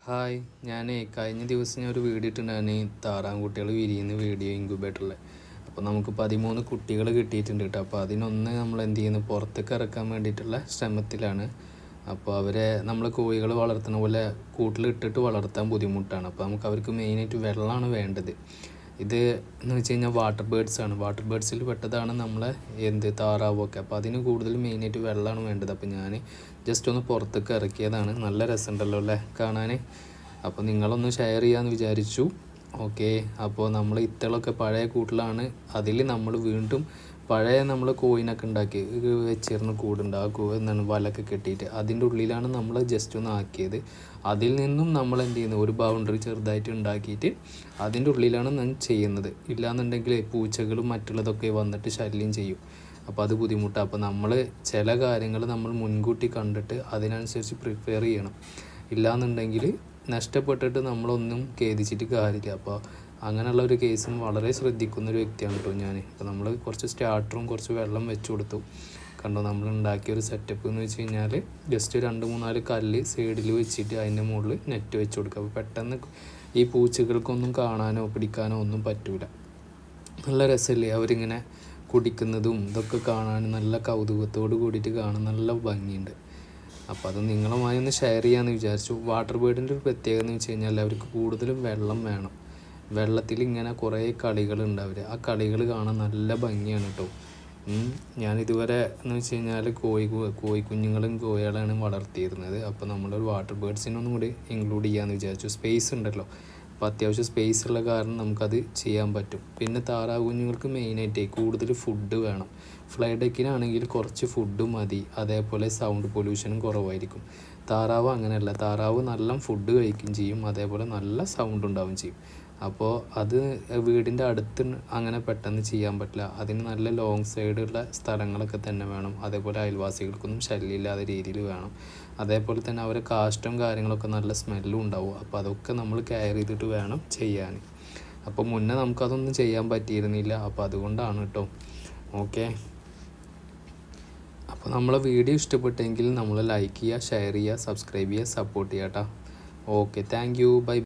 Hi, കഴിഞ്ഞ ദിവസം ഞാൻ ഒരു വീഡിയോ ഇട്ടിട്ടുണ്ടായിരുന്നു താറാൻകുട്ടികൾ വിരിയുന്ന വീഡിയോ ഇൻക്യുബേറ്ററിൽ. അപ്പോൾ നമുക്ക് 13 കുട്ടികൾ കിട്ടിയിട്ടുണ്ട് കേട്ടോ. അപ്പോൾ അതിനൊന്ന് നമ്മൾ എന്ത് ചെയ്യുന്നു, പുറത്തേക്ക് ഇറക്കാൻ വേണ്ടിയിട്ടുള്ള ശ്രമത്തിലാണ്. അപ്പോൾ അവരെ നമ്മൾ കോഴികൾ വളർത്തുന്ന പോലെ കൂട്ടിലിട്ടിട്ട് വളർത്താൻ ബുദ്ധിമുട്ടാണ്. അപ്പോൾ നമുക്ക് അവർക്ക് മെയിനായിട്ട് വെള്ളമാണ് വേണ്ടത്. ഇത് എന്ന് വെച്ച് കഴിഞ്ഞാൽ വാട്ടർ ബേഡ്സാണ്. വാട്ടർ ബേഡ്സിൽ പെട്ടതാണ് നമ്മളെ താറാവൊക്കെ. അപ്പോൾ അതിന് കൂടുതൽ മെയിനായിട്ട് വെള്ളമാണ് വേണ്ടത്. അപ്പോൾ ഞാൻ ജസ്റ്റ് ഒന്ന് പുറത്തേക്ക് ഇറക്കിയതാണ്. നല്ല രസമുണ്ടല്ലോ അല്ലേ കാണാൻ. അപ്പോൾ നിങ്ങളൊന്ന് ഷെയർ ചെയ്യാമെന്ന് വിചാരിച്ചു. ഓക്കെ, അപ്പോൾ നമ്മൾ ഇത്തളൊക്കെ പഴയ കൂട്ടിലാണ്. അതിൽ നമ്മൾ വീണ്ടും പഴയ നമ്മൾ കോയിനൊക്കെ ഉണ്ടാക്കി വെച്ചിരുന്ന കൂടുണ്ട്. ആ എന്താണ് വലൊക്കെ കെട്ടിയിട്ട് അതിൻ്റെ ഉള്ളിലാണ് നമ്മൾ ജസ്റ്റ് ഒന്ന് ആക്കിയത്. അതിൽ നിന്നും നമ്മൾ എന്ത് ചെയ്യുന്നത്, ഒരു ബൗണ്ടറി ചെറുതായിട്ട് ഉണ്ടാക്കിയിട്ട് അതിൻ്റെ ഉള്ളിലാണ് ഞാൻ ചെയ്യുന്നത്. ഇല്ലയെന്നുണ്ടെങ്കിൽ പൂച്ചകളും മറ്റുള്ളതൊക്കെ വന്നിട്ട് ശല്യം ചെയ്യും. അപ്പോൾ അത് ബുദ്ധിമുട്ടാണ്. അപ്പോൾ നമ്മൾ ചില കാര്യങ്ങൾ നമ്മൾ മുൻകൂട്ടി കണ്ടിട്ട് അതിനനുസരിച്ച് പ്രിപ്പയർ ചെയ്യണം. ഇല്ലയെന്നുണ്ടെങ്കിൽ നഷ്ടപ്പെട്ടിട്ട് നമ്മളൊന്നും ഖേദിച്ചിട്ട് കാര്യമില്ല. അപ്പോൾ അങ്ങനെയുള്ള ഒരു കേസും വളരെ ശ്രദ്ധിക്കുന്നൊരു വ്യക്തിയാണ് കേട്ടോ ഞാൻ. അപ്പോൾ നമ്മൾ കുറച്ച് സ്റ്റാർട്ടറും കുറച്ച് വെള്ളം വെച്ച് കൊടുത്തു. കണ്ടോ, നമ്മൾ ഉണ്ടാക്കിയൊരു സെറ്റപ്പ് എന്ന് വെച്ച് കഴിഞ്ഞാൽ ജസ്റ്റ് 2-3 കല്ല് സൈഡിൽ വെച്ചിട്ട് അതിൻ്റെ മുകളിൽ നെറ്റ് വെച്ച് കൊടുക്കുക. അപ്പോൾ പെട്ടെന്ന് ഈ പൂച്ചകൾക്കൊന്നും കാണാനോ പിടിക്കാനോ ഒന്നും പറ്റില്ല. നല്ല രസമല്ലേ അവരിങ്ങനെ കുടിക്കുന്നതും ഇതൊക്കെ കാണാൻ, നല്ല കൗതുകത്തോട് കൂടിയിട്ട് കാണാൻ നല്ല ഭംഗിയുണ്ട്. അപ്പോൾ അത് നിങ്ങളുമായി ഒന്ന് ഷെയർ ചെയ്യാമെന്ന് വിചാരിച്ചു. വാട്ടർ ബേർഡിൻ്റെ ഒരു പ്രത്യേകത എന്ന് വെച്ച് കഴിഞ്ഞാൽ അവർക്ക് കൂടുതലും വെള്ളം വേണം. വെള്ളത്തിൽ ഇങ്ങനെ കുറേ കളികളുണ്ട്. ആ കളികൾ കാണാൻ നല്ല ഭംഗിയാണ് കേട്ടോ. ഞാനിതുവരെ എന്ന് വെച്ച് കഴിഞ്ഞാൽ കോഴിക്കുഞ്ഞുങ്ങളും കോഴികളാണ് വളർത്തിയിരുന്നത്. അപ്പോൾ നമ്മളൊരു വാട്ടർ ബേർഡ്സിനൊന്നും കൂടി ഇൻക്ലൂഡ് ചെയ്യാമെന്ന് വിചാരിച്ചു. സ്പേസ് ഉണ്ടല്ലോ, അപ്പോൾ അത്യാവശ്യം സ്പേസ് ഉള്ള കാരണം നമുക്കത് ചെയ്യാൻ പറ്റും. പിന്നെ താറാവ് കുഞ്ഞുങ്ങൾക്ക് മെയിനായിട്ട് കൂടുതൽ ഫുഡ് വേണം. ഫ്ലൈ ഡെക്കിനാണെങ്കിൽ കുറച്ച് ഫുഡ് മതി. അതേപോലെ സൗണ്ട് പൊല്യൂഷനും കുറവായിരിക്കും. താറാവ് അങ്ങനെയല്ല. താറാവ് നല്ല ഫുഡ് കഴിക്കുകയും ചെയ്യും, അതേപോലെ നല്ല സൗണ്ട് ഉണ്ടാവുകയും ചെയ്യും. അപ്പോൾ അത് വീടിൻ്റെ അടുത്ത് അങ്ങനെ പെട്ടെന്ന് ചെയ്യാൻ പറ്റില്ല. അതിന് നല്ല ലോങ് സൈഡുള്ള സ്ഥലങ്ങളൊക്കെ തന്നെ വേണം. അതേപോലെ അയൽവാസികൾക്കൊന്നും ശല്യമില്ലാത്ത രീതിയിൽ വേണം. അതേപോലെ തന്നെ അവരെ കാഷ്ടം കാര്യങ്ങളൊക്കെ നല്ല സ്മെല്ലും ഉണ്ടാവും. അപ്പോൾ അതൊക്കെ നമ്മൾ കെയർ ചെയ്തിട്ട് വേണം ചെയ്യാൻ. അപ്പോൾ മുന്നേ നമുക്കതൊന്നും ചെയ്യാൻ പറ്റിയിരുന്നില്ല. അപ്പോൾ അതുകൊണ്ടാണ് കേട്ടോ. ഓക്കെ, അപ്പോൾ നമ്മളെ വീഡിയോ ഇഷ്ടപ്പെട്ടെങ്കിൽ നമ്മൾ ലൈക്ക് ചെയ്യുക, ഷെയർ ചെയ്യുക, സബ്സ്ക്രൈബ് ചെയ്യുക, സപ്പോർട്ട് ചെയ്യുക കേട്ടോ. Okay, thank you, by.